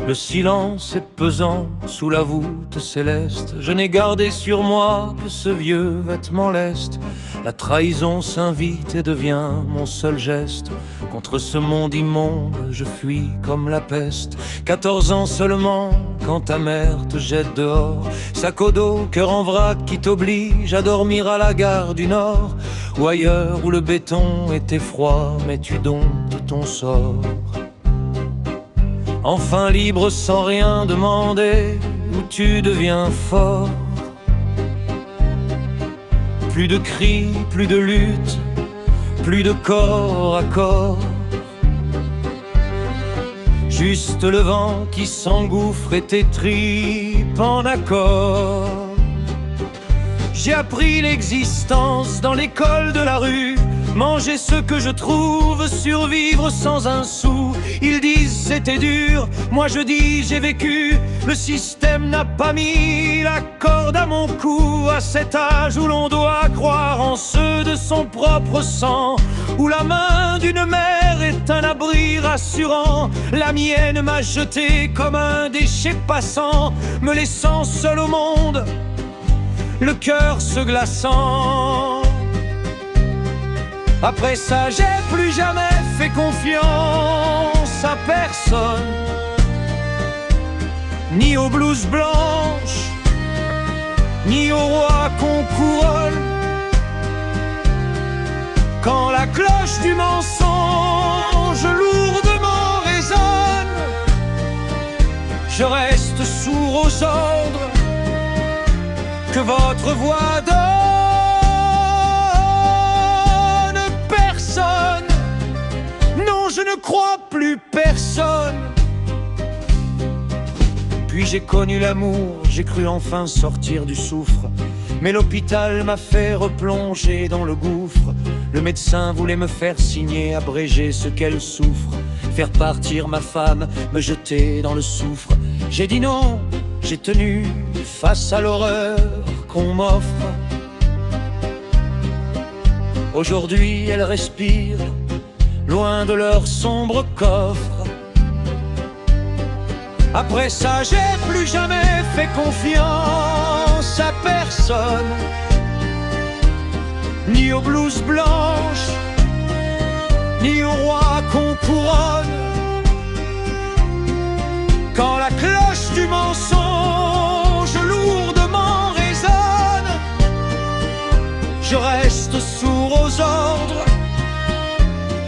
Le silence est pesant sous la voûte céleste. Je n'ai gardé sur moi que ce vieux vêtement leste. La trahison s'invite et devient mon seul geste. Contre ce monde immonde, je fuis comme la peste. 14 ans seulement, quand ta mère te jette dehors. Sac au dos, cœur en vrac qui t'oblige à dormir à la gare du Nord. Ou ailleurs où le béton était froid, mais tu domptes ton sort. Enfin libre sans rien demander, où tu deviens fort. Plus de cris, plus de lutte, plus de corps à corps. Juste le vent qui s'engouffre et tes tripes en accord. J'ai appris l'existence dans l'école de la rue. Manger ce que je trouve, survivre sans un sou. Ils disent c'était dur, moi je dis j'ai vécu. Le système n'a pas mis la corde à mon cou. À cet âge où l'on doit croire en ceux de son propre sang, où la main d'une mère est un abri rassurant. La mienne m'a jeté comme un déchet passant, me laissant seul au monde, le cœur se glaçant. Après ça, j'ai plus jamais fait confiance à personne, ni aux blouses blanches, ni au roi qu'on couronne. Quand la cloche du mensonge lourdement résonne, je reste sourd aux ordres que votre voix donne. Non, je ne crois plus personne. Puis j'ai connu l'amour, j'ai cru enfin sortir du soufre. Mais l'hôpital m'a fait replonger dans le gouffre. Le médecin voulait me faire signer, abréger ce qu'elle souffre, faire partir ma femme, me jeter dans le soufre. J'ai dit non, j'ai tenu face à l'horreur qu'on m'offre. Aujourd'hui elle respire, loin de leur sombre coffre. Après ça, j'ai plus jamais fait confiance à personne, ni aux blouses blanches, ni au roi qu'on couronne. Quand la cloche du mensonge lourdement résonne, je reste sourd aux ordres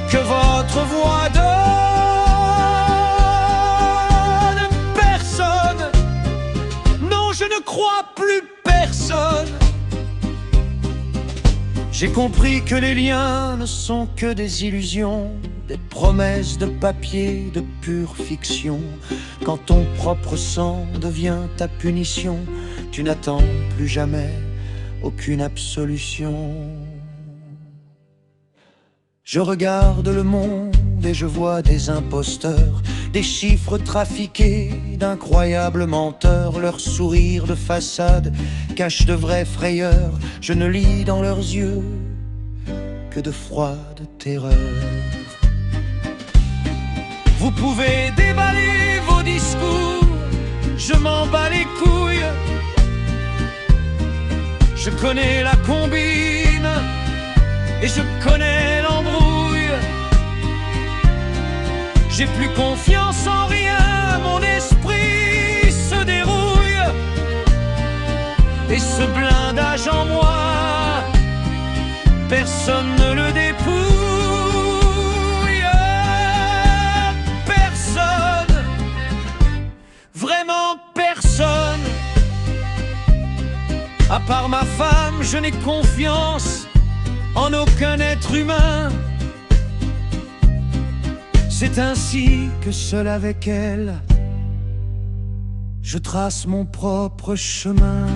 que votre voix donne. Personne, non, je ne crois plus personne. J'ai compris que les liens ne sont que des illusions, des promesses de papier, de pure fiction. Quand ton propre sang devient ta punition, tu n'attends plus jamais aucune absolution. Je regarde le monde et je vois des imposteurs, des chiffres trafiqués d'incroyables menteurs. Leurs sourires de façade cachent de vraies frayeurs. Je ne lis dans leurs yeux que de froide terreur. Vous pouvez déballer vos discours, je m'en bats les couilles. Je connais la combine et je connais l'embrouille. J'ai plus confiance en rien, mon esprit se dérouille. Et ce blindage en moi, personne ne le dépouille. Personne, vraiment personne. À part ma femme, je n'ai confiance en aucun être humain. C'est ainsi que seul avec elle, je trace mon propre chemin.